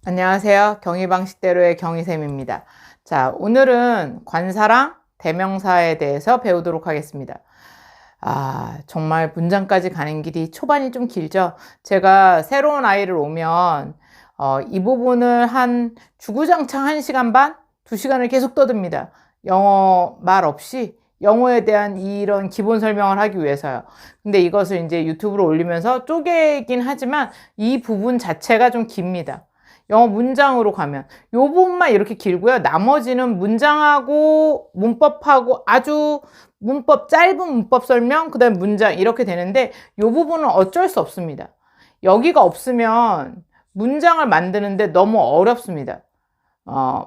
안녕하세요. 경희방식대로의 경희쌤입니다. 자, 오늘은 관사랑 대명사에 대해서 배우도록 하겠습니다. 정말 문장까지 가는 길이 초반이 좀 길죠. 제가 새로운 아이를 오면 이 부분을 한 주구장창 1시간 반, 2시간을 계속 떠듭니다. 영어 말 없이 영어에 대한 이런 기본 설명을 하기 위해서요. 근데 이것을 이제 유튜브로 올리면서 쪼개긴 하지만 이 부분 자체가 좀 깁니다. 영어 문장으로 가면 요 부분만 이렇게 길고요. 나머지는 문장하고 문법하고 아주 문법 짧은 문법 설명, 그 다음에 문장 이렇게 되는데 요 부분은 어쩔 수 없습니다. 여기가 없으면 문장을 만드는데 너무 어렵습니다.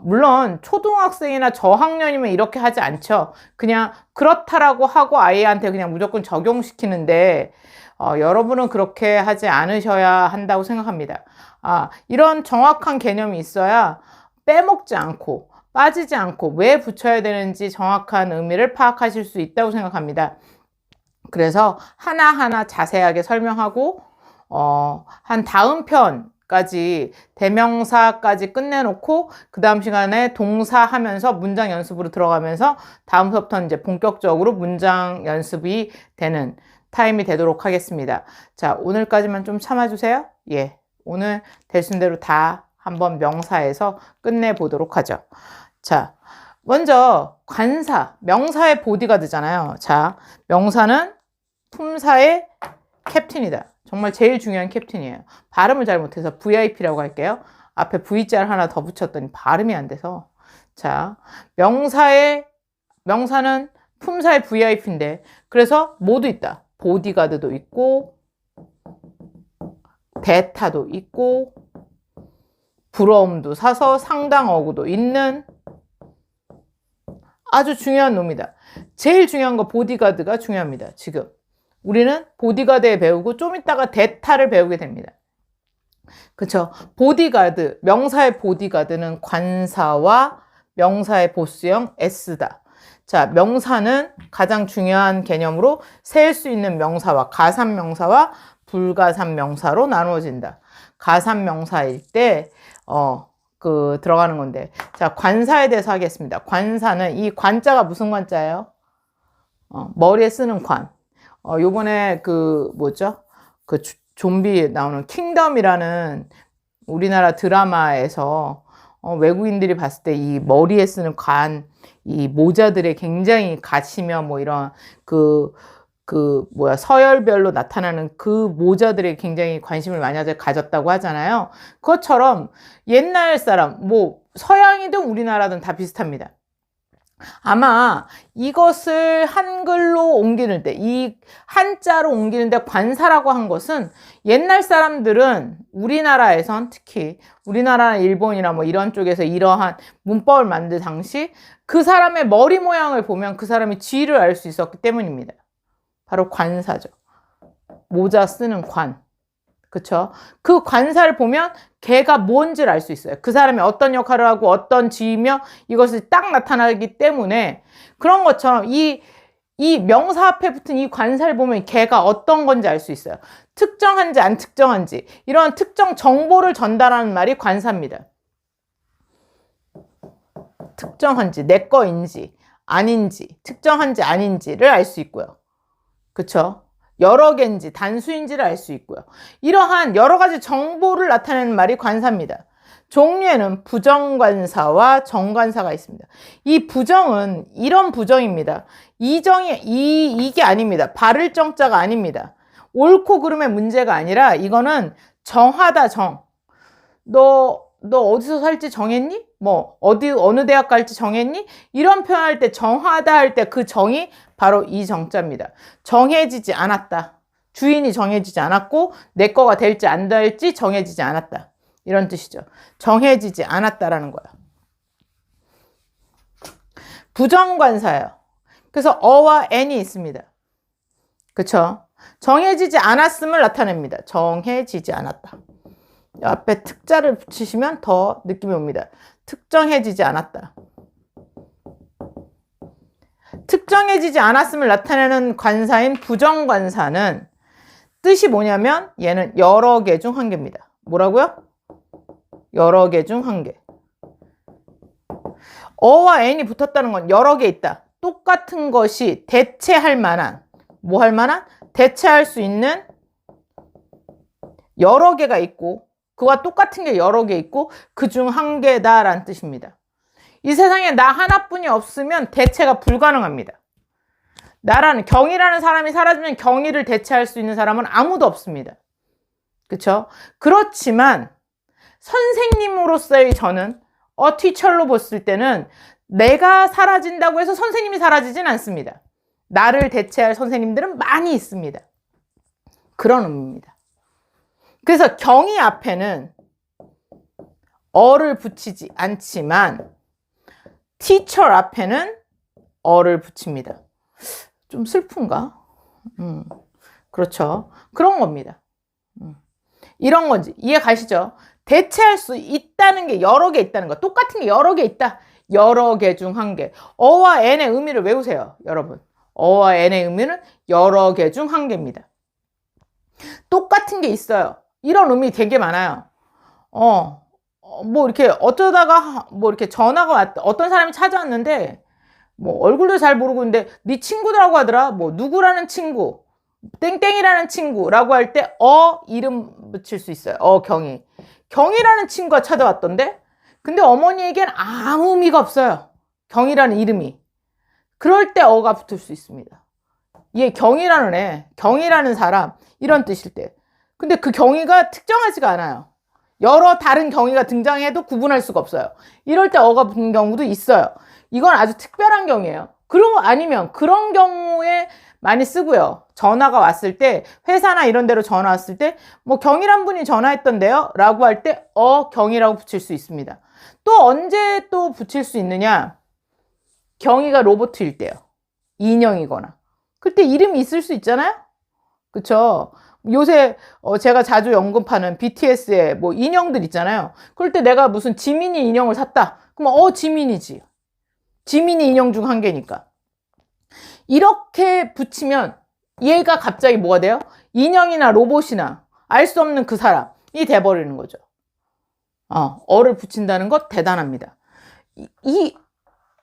물론 초등학생이나 저학년이면 이렇게 하지 않죠. 그냥 그렇다라고 하고 아이한테 그냥 무조건 적용시키는데 여러분은 그렇게 하지 않으셔야 한다고 생각합니다. 이런 정확한 개념이 있어야 빼먹지 않고 빠지지 않고 왜 붙여야 되는지 정확한 의미를 파악하실 수 있다고 생각합니다. 그래서 하나하나 자세하게 설명하고 한 다음 편까지 대명사까지 끝내놓고 그 다음 시간에 동사 하면서 문장 연습으로 들어가면서 다음 수업부터는 이제 본격적으로 문장 연습이 되는 타임이 되도록 하겠습니다. 자, 오늘까지만 좀 참아주세요. 예. 오늘 될 수 있는 대로 다 한번 명사에서 끝내보도록 하죠. 자, 먼저 관사, 명사의 보디가드잖아요. 자, 명사는 품사의 캡틴이다. 정말 제일 중요한 캡틴이에요. 발음을 잘못해서 VIP라고 할게요. 앞에 V자를 하나 더 붙였더니 발음이 안 돼서. 자, 명사는 품사의 VIP인데 그래서 뭐도 있다. 보디가드도 있고 대타도 있고 부러움도 사서 상당어구도 있는 아주 중요한 놈이다. 제일 중요한 거 보디가드가 중요합니다. 지금 우리는 보디가드에 배우고 좀 이따가 대타를 배우게 됩니다. 그쵸? 보디가드, 명사의 보디가드는 관사와 명사의 보스형 S다. 자, 명사는 가장 중요한 개념으로 셀 수 있는 명사와 가산명사와 불가산명사로 나누어진다. 가산명사일 때 들어가는 건데, 자, 관사에 대해서 하겠습니다. 관사는 이 관자가 무슨 관자예요? 머리에 쓰는 관. 요번에 좀비 나오는 킹덤이라는 우리나라 드라마에서 외국인들이 봤을 때 이 머리에 쓰는 관, 이 모자들에 굉장히 가시며 뭐 이런 서열별로 나타나는 그 모자들에 굉장히 관심을 많이 가졌다고 하잖아요. 그것처럼 옛날 사람, 서양이든 우리나라든 다 비슷합니다. 아마 이것을 한글로 옮기는 때, 이 한자로 옮기는데 관사라고 한 것은 옛날 사람들은 우리나라에선 특히 우리나라나 일본이나 뭐 이런 쪽에서 이러한 문법을 만들 당시 그 사람의 머리 모양을 보면 그 사람이 지위를 알 수 있었기 때문입니다. 바로 관사죠. 모자 쓰는 관. 그쵸? 그 관사를 보면 걔가 뭔지를 알 수 있어요. 그 사람이 어떤 역할을 하고 어떤 지위며 이것이 딱 나타나기 때문에 그런 것처럼 이 명사 앞에 붙은 이 관사를 보면 걔가 어떤 건지 알 수 있어요. 특정한지 안 특정한지 이런 특정 정보를 전달하는 말이 관사입니다. 특정한지 내 거인지 아닌지 특정한지 아닌지를 알 수 있고요. 그쵸? 여러 개인지 단수인지를 알 수 있고요. 이러한 여러 가지 정보를 나타내는 말이 관사입니다. 종류에는 부정관사와 정관사가 있습니다. 이 부정은 이런 부정입니다. 이게 아닙니다. 바를 정자가 아닙니다. 옳고 그름의 문제가 아니라 이거는 정하다 정. 너 어디서 살지 정했니? 어느 대학 갈지 정했니? 이런 표현할 때 정하다 할 때 그 정이 바로 이 정자입니다. 정해지지 않았다. 주인이 정해지지 않았고 내 거가 될지 안 될지 정해지지 않았다. 이런 뜻이죠. 정해지지 않았다라는 거야. 부정관사예요. 그래서 어와 n이 있습니다. 그쵸? 정해지지 않았음을 나타냅니다. 정해지지 않았다. 앞에 특자를 붙이시면 더 느낌이 옵니다. 특정해지지 않았다. 특정해지지 않았음을 나타내는 관사인 부정관사는 뜻이 뭐냐면 얘는 여러 개 중 한 개입니다. 뭐라고요? 여러 개 중 한 개. 어와 n이 붙었다는 건 여러 개 있다. 똑같은 것이 대체할 만한, 뭐 할 만한? 대체할 수 있는 여러 개가 있고, 그와 똑같은 게 여러 개 있고, 그 중 한 개다라는 뜻입니다. 이 세상에 나 하나뿐이 없으면 대체가 불가능합니다. 나라는, 경이라는 사람이 사라지면 경이를 대체할 수 있는 사람은 아무도 없습니다. 그쵸? 그렇지만 선생님으로서의 저는 티처로 봤을 때는 내가 사라진다고 해서 선생님이 사라지진 않습니다. 나를 대체할 선생님들은 많이 있습니다. 그런 의미입니다. 그래서 경이 앞에는 어를 붙이지 않지만 teacher 앞에는 어를 붙입니다. 좀 슬픈가? 그렇죠. 그런 겁니다. 이런 건지 이해 가시죠? 대체할 수 있다는 게 여러 개 있다는 거. 똑같은 게 여러 개 있다. 여러 개 중 한 개. 어와 n의 의미를 외우세요, 여러분. 어와 n의 의미는 여러 개 중 한 개입니다. 똑같은 게 있어요. 이런 의미 되게 많아요. 뭐 이렇게 어쩌다가 뭐 이렇게 전화가 왔다. 어떤 사람이 찾아왔는데 뭐 얼굴도 잘 모르고 있는데 네 친구들하고 하더라. 뭐 누구라는 친구, 땡땡이라는 친구라고 할 때 이름 붙일 수 있어요. 경이라는 친구가 찾아왔던데, 근데 어머니에겐 아무 의미가 없어요. 경이라는 이름이. 그럴 때 어가 붙을 수 있습니다. 얘 경이라는 애, 경이라는 사람, 이런 뜻일 때. 근데 그 경이가 특정하지가 않아요. 여러 다른 경이가 등장해도 구분할 수가 없어요. 이럴 때 어가 붙는 경우도 있어요. 이건 아주 특별한 경우예요. 그리고 아니면 그런 경우에 많이 쓰고요. 전화가 왔을 때, 회사나 이런 데로 전화 왔을 때 뭐 경이란 분이 전화했던데요? 라고 할 때 경이라고 붙일 수 있습니다. 또 언제 또 붙일 수 있느냐? 경이가 로봇일 때요. 인형이거나. 그때 이름이 있을 수 있잖아요? 그쵸? 요새 제가 자주 언급하는 BTS의 뭐 인형들 있잖아요. 그럴 때 내가 무슨 지민이 인형을 샀다. 그럼 지민이지. 지민이 인형 중 한 개니까. 이렇게 붙이면 얘가 갑자기 뭐가 돼요? 인형이나 로봇이나 알 수 없는 그 사람이 돼버리는 거죠. 어를 붙인다는 것 대단합니다.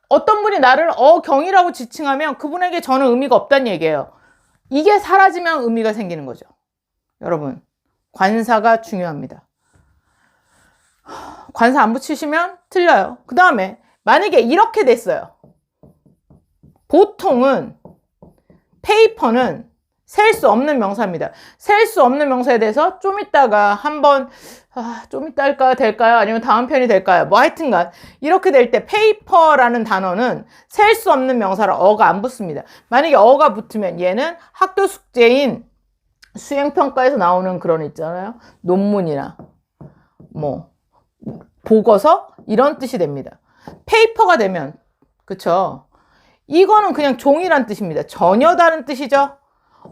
어떤 분이 나를 경이라고 지칭하면 그분에게 저는 의미가 없다는 얘기예요. 이게 사라지면 의미가 생기는 거죠. 여러분, 관사가 중요합니다. 관사 안 붙이시면 틀려요. 그 다음에 만약에 이렇게 됐어요. 보통은 페이퍼는 셀 수 없는 명사입니다. 셀 수 없는 명사에 대해서 좀 이따가 한번 좀 이따 할까요? 될까요? 아니면 다음 편이 될까요? 뭐 하여튼간 이렇게 될 때 페이퍼라는 단어는 셀 수 없는 명사라 어가 안 붙습니다. 만약에 어가 붙으면 얘는 학교 숙제인 수행평가에서 나오는 그런 있잖아요. 논문이나 뭐 보고서 이런 뜻이 됩니다. 페이퍼가 되면 그쵸? 이거는 그냥 종이란 뜻입니다. 전혀 다른 뜻이죠.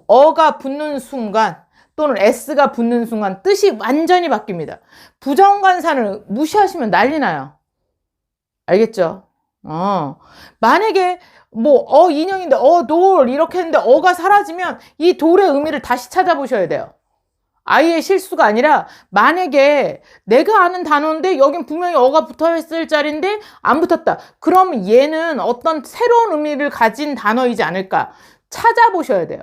어가 붙는 순간 또는 s가 붙는 순간 뜻이 완전히 바뀝니다. 부정관사를 무시하시면 난리 나요. 알겠죠? 만약에 뭐 인형인데 돌 이렇게 했는데 어가 사라지면 이 돌의 의미를 다시 찾아보셔야 돼요. 아이의 실수가 아니라 만약에 내가 아는 단어인데 여긴 분명히 어가 붙어 있을 자리인데 안 붙었다. 그럼 얘는 어떤 새로운 의미를 가진 단어이지 않을까 찾아보셔야 돼요.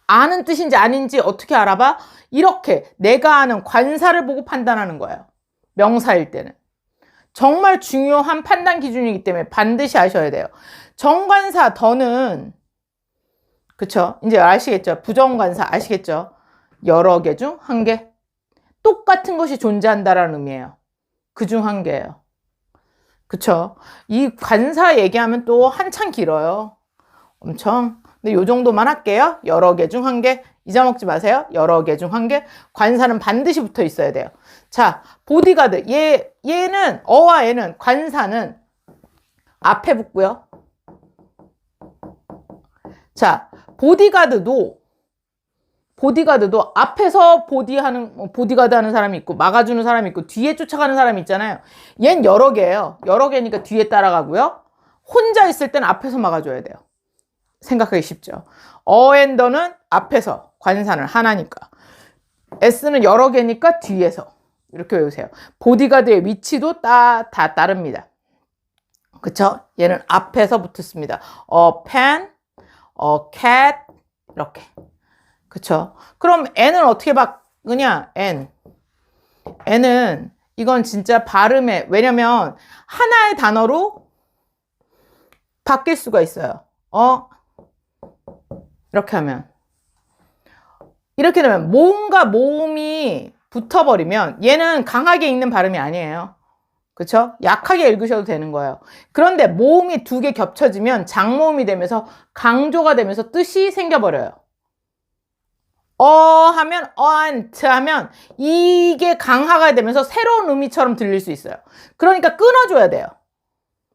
아는 뜻인지 아닌지 어떻게 알아봐? 이렇게 내가 아는 관사를 보고 판단하는 거예요. 명사일 때는. 정말 중요한 판단 기준이기 때문에 반드시 아셔야 돼요. 정관사 더는 그쵸? 이제 아시겠죠? 부정관사 아시겠죠? 여러 개 중 한 개. 똑같은 것이 존재한다라는 의미예요. 그 중 한 개예요. 그쵸? 이 관사 얘기하면 또 한참 길어요. 엄청. 근데 요 정도만 할게요. 여러 개 중 한 개. 잊어먹지 마세요. 여러 개 중 한 개. 관사는 반드시 붙어 있어야 돼요. 자, 보디가드. 얘는 어와 얘는 관사는 앞에 붙고요. 자, 보디가드도 앞에서 보디가드 하는 사람이 있고 막아주는 사람이 있고 뒤에 쫓아가는 사람이 있잖아요. 얜 여러 개예요. 여러 개니까 뒤에 따라가고요. 혼자 있을 때는 앞에서 막아줘야 돼요. 생각하기 쉽죠. 어앤더는 앞에서 관사는 하나니까. S는 여러 개니까 뒤에서. 이렇게 외우세요. 보디가드의 위치도 다 다릅니다. 그쵸? 얘는 앞에서 붙었습니다. pen, cat 이렇게. 그쵸? 그럼 n은 어떻게 바꾸냐? n은 이건 진짜 발음에, 왜냐면 하나의 단어로 바뀔 수가 있어요. 이렇게 하면. 이렇게 되면 모음과 모음이 붙어버리면 얘는 강하게 읽는 발음이 아니에요. 그쵸? 약하게 읽으셔도 되는 거예요. 그런데 모음이 두 개 겹쳐지면 장모음이 되면서 강조가 되면서 뜻이 생겨버려요. 하면 언트 하면 이게 강화가 되면서 새로운 의미처럼 들릴 수 있어요. 그러니까 끊어줘야 돼요.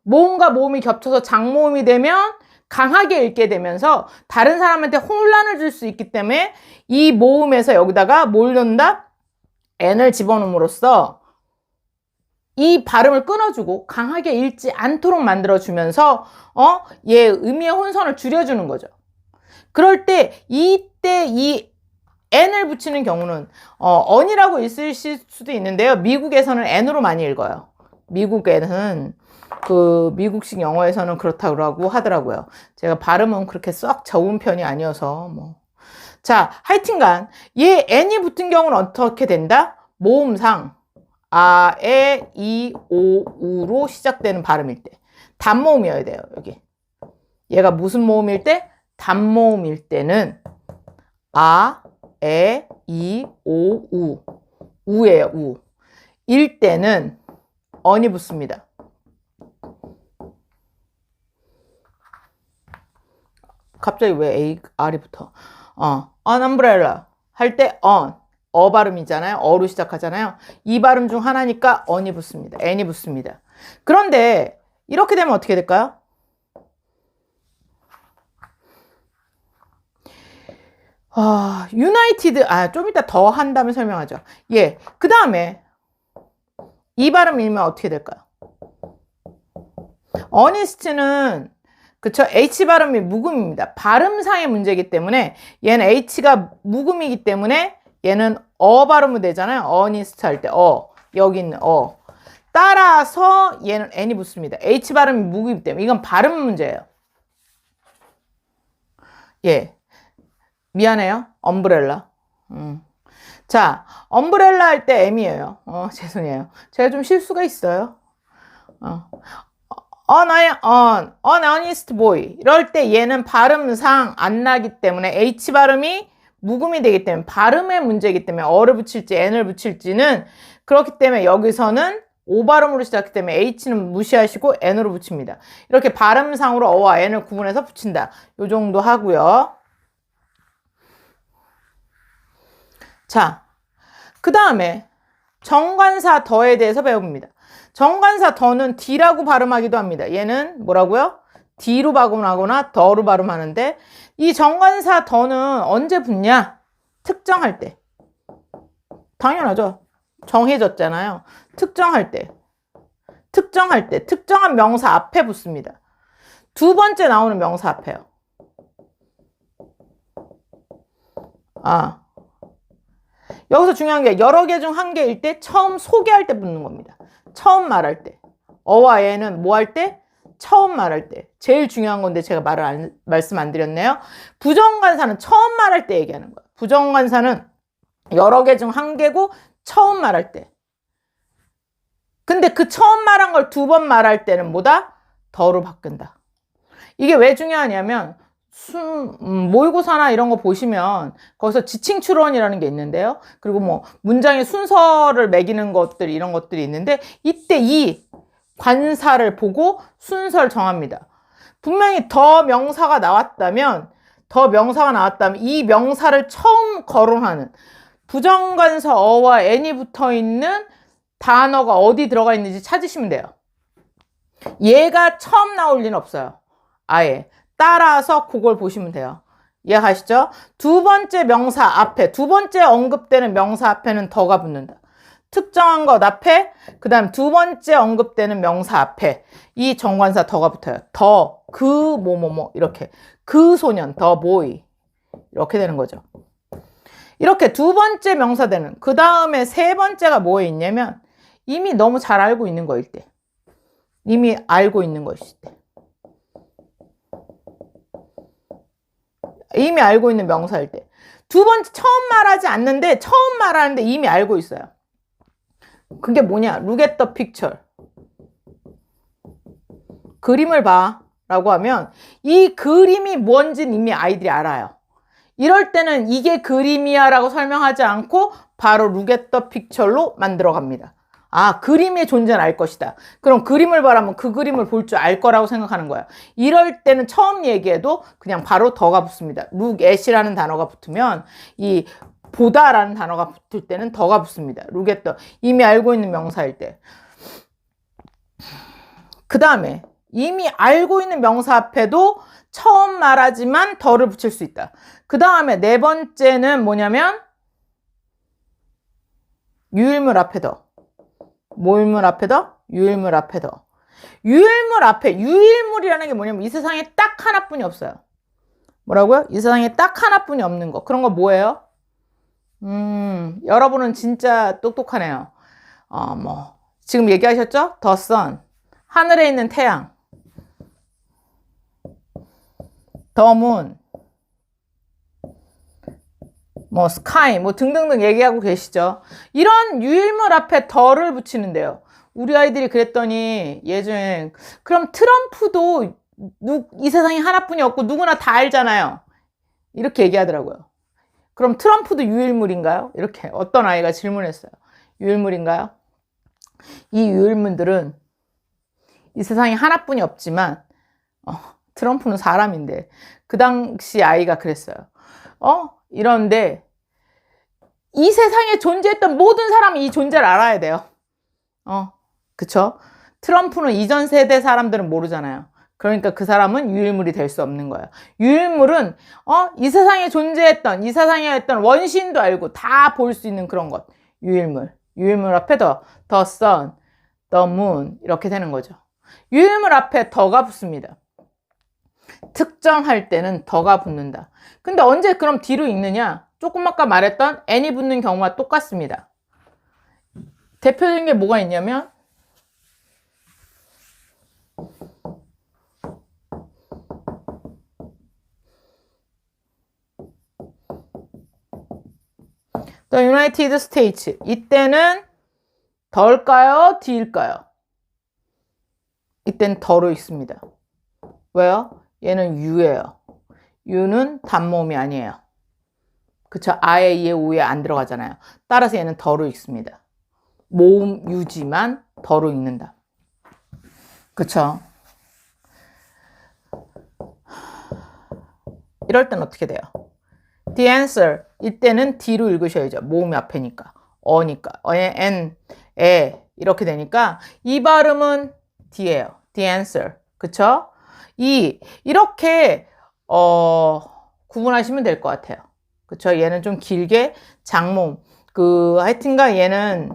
모음과 모음이 겹쳐서 장모음이 되면 강하게 읽게 되면서 다른 사람한테 혼란을 줄 수 있기 때문에 이 모음에서 여기다가 뭘 넣는다? n을 집어넣음으로써 이 발음을 끊어주고 강하게 읽지 않도록 만들어주면서 얘 의미의 혼선을 줄여주는 거죠. 그럴 때 이때 이 n을 붙이는 경우는 on이라고 있을 수도 있는데요. 미국에서는 n으로 많이 읽어요. 미국에는 그 미국식 영어에서는 그렇다고 하더라고요. 제가 발음은 그렇게 썩 좋은 편이 아니어서 뭐. 자, 하여튼간 얘 n이 붙은 경우는 어떻게 된다? 모음상 아, 에, 이, 오, 우로 시작되는 발음일 때 단모음이어야 돼요. 여기 얘가 무슨 모음일 때? 단모음일 때는 아, 에, 이, 오, 우 우예요. 우 일 때는 언이 붙습니다. 갑자기 왜 A, R이 붙어? on umbrella 할 때 on, 발음이잖아요. 어로 시작하잖아요. 이 발음 중 하나니까 on이 붙습니다. n이 붙습니다. 그런데 이렇게 되면 어떻게 될까요? united, 좀 이따 더 한 다음에 설명하죠. 예, 그 다음에 이 발음 읽으면 어떻게 될까요? honest는 그쵸? H 발음이 묵음입니다. 발음상의 문제이기 때문에 얘는 H가 묵음이기 때문에 얘는 발음이 되잖아요. honest 할 때 여기 있는 따라서 얘는 N이 붙습니다. H 발음이 묵음이기 때문에 이건 발음 문제예요. 예, 미안해요. 엄브렐라. 자, 엄브렐라 할 때 M이에요. 죄송해요. 제가 좀 실수가 있어요. an honest boy 이럴 때 얘는 발음상 안 나기 때문에 H 발음이 묵음이 되기 때문에 발음의 문제이기 때문에 어를 붙일지 n을 붙일지는 그렇기 때문에 여기서는 O 발음으로 시작하기 때문에 H는 무시하시고 n으로 붙입니다. 이렇게 발음상으로 어와 n을 구분해서 붙인다. 요 정도 하고요. 자, 그 다음에 정관사 더에 대해서 배웁니다. 정관사 더는 D라고 발음하기도 합니다. 얘는 뭐라고요? D로 발음하거나 더로 발음하는데 이 정관사 더는 언제 붙냐? 특정할 때. 당연하죠. 정해졌잖아요. 특정할 때. 특정한 명사 앞에 붙습니다. 두 번째 나오는 명사 앞에요. 여기서 중요한 게 여러 개 중 한 개일 때 처음 소개할 때 붙는 겁니다. 처음 말할 때. 어와 얘는 뭐 할 때? 처음 말할 때. 제일 중요한 건데 제가 말씀 안 드렸네요. 부정관사는 처음 말할 때 얘기하는 거예요. 부정관사는 여러 개 중 한 개고 처음 말할 때. 근데 그 처음 말한 걸 두 번 말할 때는 뭐다? 더로 바꾼다. 이게 왜 중요하냐면 모의고사나 이런 거 보시면 거기서 지칭 추론이라는 게 있는데요. 그리고 뭐 문장의 순서를 매기는 것들 이런 것들이 있는데 이때 이 관사를 보고 순서를 정합니다. 분명히 더 명사가 나왔다면 이 명사를 처음 거론하는 부정관사 어와 n이 붙어 있는 단어가 어디 들어가 있는지 찾으시면 돼요. 얘가 처음 나올 리는 없어요. 아예. 따라서 그걸 보시면 돼요. 이해하시죠? 두 번째 명사 앞에, 두 번째 언급되는 명사 앞에는 더가 붙는다. 특정한 것 앞에, 그 다음 두 번째 언급되는 명사 앞에 이 정관사 더가 붙어요. 더, 그 뭐뭐뭐 이렇게. 그 소년, 더 보이 이렇게 되는 거죠. 이렇게 두 번째 명사되는 그 다음에 세 번째가 뭐에 있냐면 이미 너무 잘 알고 있는 거일 때. 이미 알고 있는 것일 때. 이미 알고 있는 명사일 때. 두 번째 처음 말하지 않는데 처음 말하는데 이미 알고 있어요. 그게 뭐냐? Look at the picture. 그림을 봐 라고 하면 이 그림이 뭔지는 이미 아이들이 알아요. 이럴 때는 이게 그림이야 라고 설명하지 않고 바로 Look at the picture로 만들어 갑니다. 아, 그림의 존재는 알 것이다. 그럼 그림을 봐라면 그 그림을 볼 줄 알 거라고 생각하는 거야. 이럴 때는 처음 얘기해도 그냥 바로 더가 붙습니다. Look at이라는 단어가 붙으면 이 보다라는 단어가 붙을 때는 더가 붙습니다. Look at the. 이미 알고 있는 명사일 때. 그 다음에 이미 알고 있는 명사 앞에도 처음 말하지만 더를 붙일 수 있다. 그 다음에 네 번째는 뭐냐면 유일물 앞에 더. 모일물 앞에 더, 유일물 앞에 더. 유일물 앞에, 유일물이라는 게 뭐냐면 이 세상에 딱 하나뿐이 없어요. 뭐라고요? 이 세상에 딱 하나뿐이 없는 거. 그런 거 뭐예요? 여러분은 진짜 똑똑하네요. 지금 얘기하셨죠? The sun. 하늘에 있는 태양. The moon. 스카이, 등등등 얘기하고 계시죠. 이런 유일물 앞에 더를 붙이는데요. 우리 아이들이 그랬더니 예전에 그럼 트럼프도 이 세상에 하나뿐이 없고 누구나 다 알잖아요. 이렇게 얘기하더라고요. 그럼 트럼프도 유일물인가요? 이렇게 어떤 아이가 질문했어요. 유일물인가요? 이 유일물들은 이 세상에 하나뿐이 없지만 트럼프는 사람인데 그 당시 아이가 그랬어요. 이런데 이 세상에 존재했던 모든 사람이 이 존재를 알아야 돼요. 그쵸? 트럼프는 이전 세대 사람들은 모르잖아요. 그러니까 그 사람은 유일물이 될 수 없는 거예요. 유일물은 이 세상에 존재했던 이 세상에 있던 원시인도 알고 다 볼 수 있는 그런 것. 유일물. 유일물 앞에 the sun, the moon 이렇게 되는 거죠. 유일물 앞에 더가 붙습니다. 특정할 때는 더가 붙는다. 근데 언제 그럼 뒤로 읽느냐? 조금 아까 말했던 n이 붙는 경우와 똑같습니다. 대표적인 게 뭐가 있냐면 The United States. 이때는 더일까요? 뒤일까요? 이때는 더로 있습니다. 왜요? 얘는 U예요. U는 단모음이 아니에요. 그쵸? 아에, 이에, 우에 안 들어가잖아요. 따라서 얘는 더로 읽습니다. 모음 U지만 더로 읽는다. 그쵸? 이럴 땐 어떻게 돼요? The answer. 이때는 D로 읽으셔야죠. 모음이 앞에니까. 어니까. N, 에 이렇게 되니까 이 발음은 D예요. The answer. 그쵸? 이렇게 구분하시면 될 것 같아요. 그쵸? 얘는 좀 길게 장모음. 하여튼가 얘는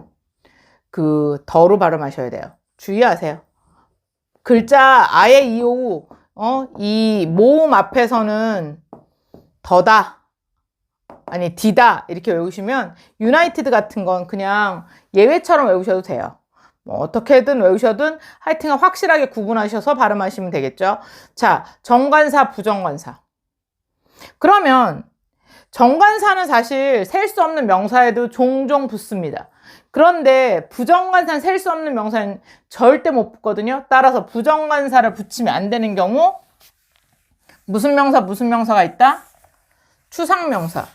더로 발음하셔야 돼요. 주의하세요. 글자 아예 이오 이 모음 앞에서는 더다 아니 디다 이렇게 외우시면 유나이티드 같은 건 그냥 예외처럼 외우셔도 돼요. 어떻게든 외우셔든 하여튼 확실하게 구분하셔서 발음하시면 되겠죠. 자, 정관사, 부정관사. 그러면 정관사는 사실 셀 수 없는 명사에도 종종 붙습니다. 그런데 부정관사는 셀 수 없는 명사는 절대 못 붙거든요. 따라서 부정관사를 붙이면 안 되는 경우 무슨 명사가 있다? 추상명사.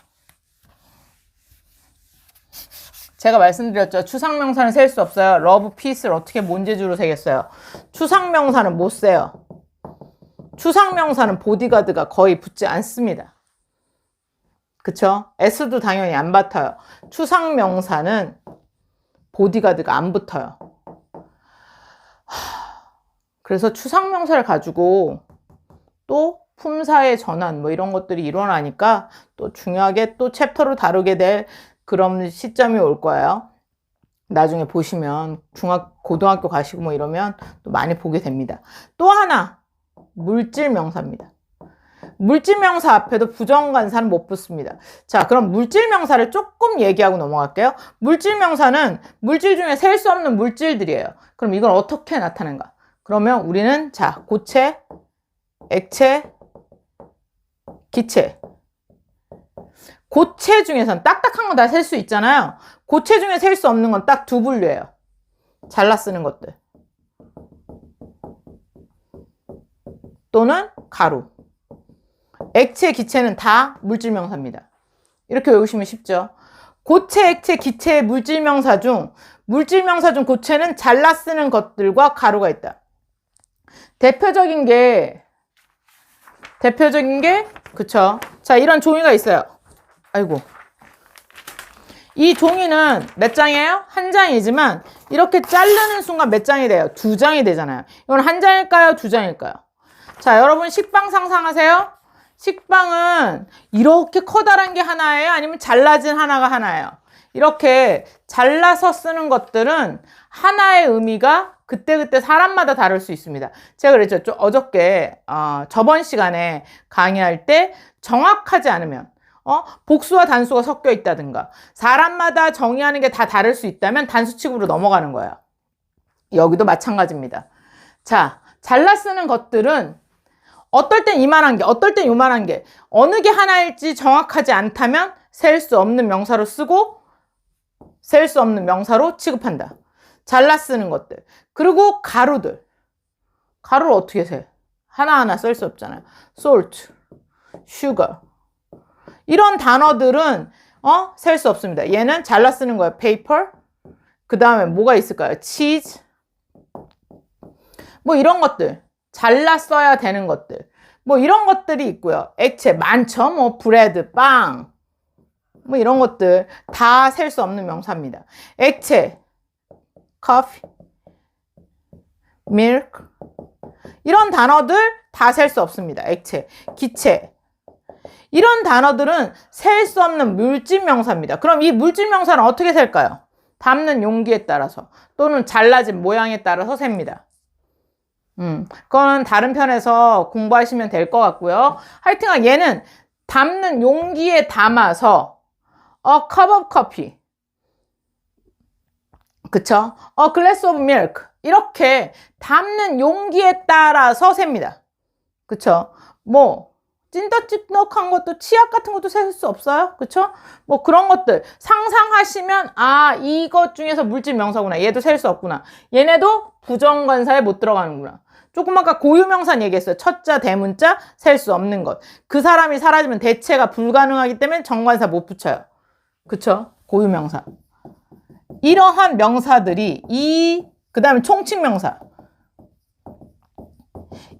제가 말씀드렸죠. 추상명사는 셀 수 없어요. 러브, 피스를 어떻게 문제주로 세겠어요. 추상명사는 못 세요. 추상명사는 보디가드가 거의 붙지 않습니다. 그쵸? S도 당연히 안 받아요. 추상명사는 보디가드가 안 붙어요. 그래서 추상명사를 가지고 또 품사의 전환 이런 것들이 일어나니까 또 중요하게 또 챕터로 다루게 될 그런 시점이 올 거예요. 나중에 보시면 고등학교 가시고 이러면 또 많이 보게 됩니다. 또 하나 물질 명사입니다. 물질명사 앞에도 부정관사는 못 붙습니다. 자, 그럼 물질명사를 조금 얘기하고 넘어갈게요. 물질명사는 물질 중에 셀 수 없는 물질들이에요. 그럼 이걸 어떻게 나타내는가? 그러면 우리는 자, 고체, 액체, 기체. 고체 중에선 딱딱한 거 다 셀 수 있잖아요. 고체 중에 셀 수 없는 건 딱 두 분류예요. 잘라 쓰는 것들. 또는 가루. 액체, 기체는 다 물질명사입니다. 이렇게 외우시면 쉽죠. 고체, 액체, 기체의 물질명사 중 고체는 잘라 쓰는 것들과 가루가 있다. 대표적인 게 그쵸. 자, 이런 종이가 있어요. 아이고. 이 종이는 몇 장이에요? 한 장이지만 이렇게 자르는 순간 몇 장이 돼요? 두 장이 되잖아요. 이건 한 장일까요? 두 장일까요? 자, 여러분 식빵 상상하세요? 식빵은 이렇게 커다란 게 하나예요? 아니면 잘라진 하나가 하나예요? 이렇게 잘라서 쓰는 것들은 하나의 의미가 그때그때 사람마다 다를 수 있습니다. 제가 그랬죠. 어저께 저번 시간에 강의할 때 정확하지 않으면 복수와 단수가 섞여 있다든가 사람마다 정의하는 게 다 다를 수 있다면 단수 취급으로 넘어가는 거예요. 여기도 마찬가지입니다. 자, 잘라 쓰는 것들은 어떨 땐 이만한 게, 어떨 땐 요만한 게, 어느 게 하나일지 정확하지 않다면 셀 수 없는 명사로 쓰고 셀 수 없는 명사로 취급한다. 잘라 쓰는 것들. 그리고 가루들. 가루를 어떻게 세? 하나하나 쓸 수 없잖아요. salt, sugar. 이런 단어들은 셀 수 없습니다. 얘는 잘라 쓰는 거예요. paper. 그 다음에 뭐가 있을까요? cheese. 뭐 이런 것들. 잘라 써야 되는 것들. 뭐 이런 것들이 있고요. 액체 많죠. 뭐 브레드, 빵. 뭐 이런 것들 다 셀 수 없는 명사입니다. 액체, coffee, milk. 이런 단어들 다 셀 수 없습니다. 액체, 기체. 이런 단어들은 셀 수 없는 물질명사입니다. 그럼 이 물질명사는 어떻게 셀까요? 담는 용기에 따라서 또는 잘라진 모양에 따라서 셉니다. 그거는 다른 편에서 공부하시면 될 것 같고요. 하여튼 얘는 담는 용기에 담아서 a cup of coffee, 그쵸? a glass of milk 이렇게 담는 용기에 따라서 셉니다. 그쵸? 뭐 찐득찐득한 것도 치약 같은 것도 셀 수 없어요. 그쵸? 뭐 그런 것들 상상하시면 이것 중에서 물질 명사구나. 얘도 셀 수 없구나. 얘네도 부정관사에 못 들어가는구나. 조금 아까 고유명사 얘기했어요. 첫자, 대문자, 셀 수 없는 것. 그 사람이 사라지면 대체가 불가능하기 때문에 정관사 못 붙여요. 그쵸? 고유명사. 이러한 명사들이 그 다음에 총칭명사.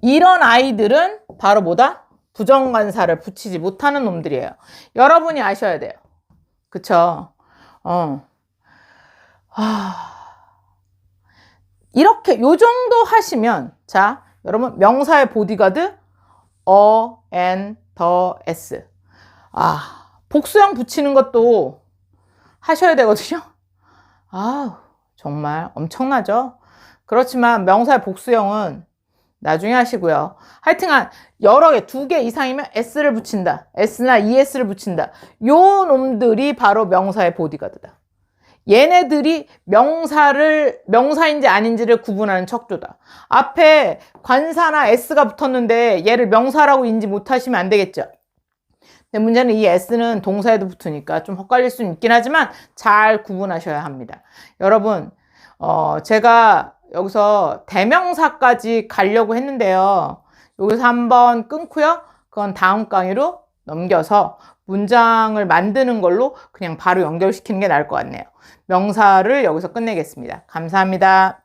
이런 아이들은 바로 뭐다? 부정관사를 붙이지 못하는 놈들이에요. 여러분이 아셔야 돼요. 그쵸? 이렇게 요 정도 하시면 자, 여러분 명사의 보디가드 and the s. 복수형 붙이는 것도 하셔야 되거든요. 정말 엄청나죠? 그렇지만 명사의 복수형은 나중에 하시고요. 하여튼간 여러 개, 2개 이상이면 s를 붙인다. s나 es를 붙인다. 요 놈들이 바로 명사의 보디가드다. 얘네들이 명사인지 아닌지를 구분하는 척조다. 앞에 관사나 s가 붙었는데 얘를 명사라고 인지 못하시면 안 되겠죠. 근데 문제는 이 s는 동사에도 붙으니까 좀 헷갈릴 수는 있긴 하지만 잘 구분하셔야 합니다. 여러분, 제가 여기서 대명사까지 가려고 했는데요. 여기서 한번 끊고요. 그건 다음 강의로 넘겨서 문장을 만드는 걸로 그냥 바로 연결시키는 게 나을 것 같네요. 명사를 여기서 끝내겠습니다. 감사합니다.